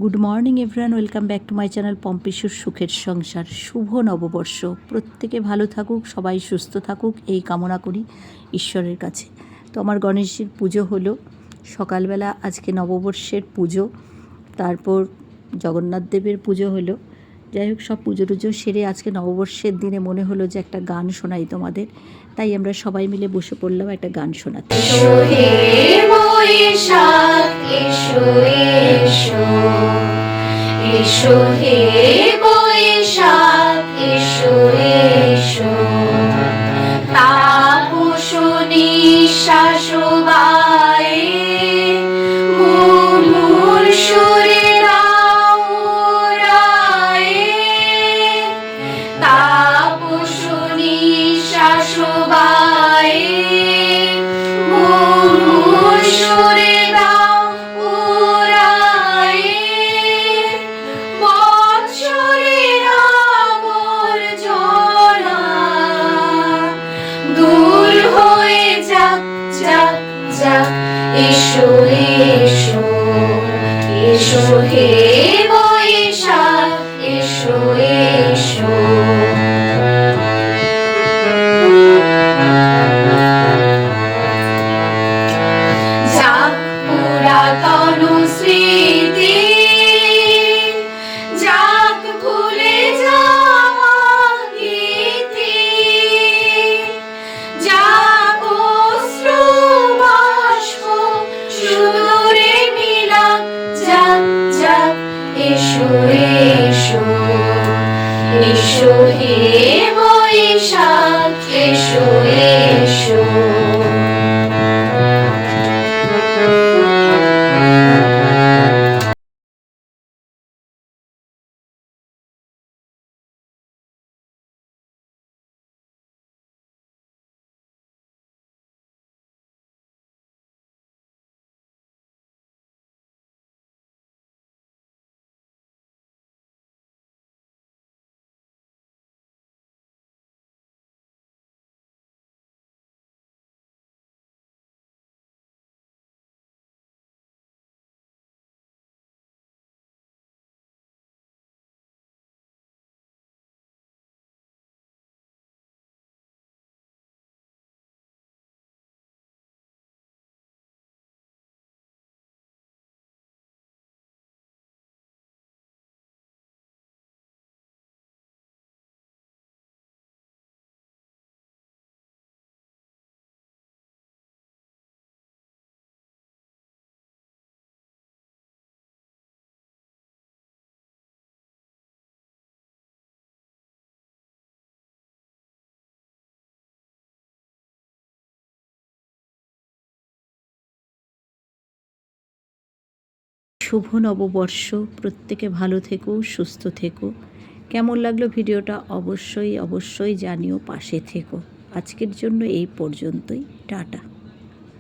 Good morning everyone, welcome back to my channel পম্পিসুর সুখের সংসার। শুভ নববর্ষ, প্রত্যেকে ভালো থাকুক, সবাই সুস্থ থাকুক এই কামনা করি ঈশ্বরের কাছে। তো আমার গণেশজির পুজো হলো সকালবেলা, আজকে নববর্ষের পুজো, তারপর জগন্নাথ দেবের পুজো হলো। যাই হোক, সব পুজো টুজো সেরে আজকে নববর্ষের দিনে মনে হলো যে একটা গান শোনাই তোমাদের, তাই আমরা সবাই মিলে বসে পড়লাম একটা গান শোনাতে। এসো হে বৈশাখ এসো এসো, তাপস নিঃশ্বাস বায়ে মুমুর সুরে রায়ে, তাপস নিঃশ্বাস বায়ে মুমুর সুরে এসো এসো, এসো হে বৈশাখ এসো এসো। যাক পুরাতন স্মৃতি, যাক ভুলে যাওয়া গীতি, যাক অশ্রু বাষ্প সুদূরে মিলাক, যাক যাক এসো এসো, এসো হে বৈশাখ এসো এসো। শুভ নববর্ষ, প্রত্যেকে ভালো থেকো, সুস্থ থেকো। কেমন লাগলো ভিডিওটা অবশ্যই অবশ্যই জানিও, পাশে থেকো। আজকের জন্য এই পর্যন্তই, টাটা।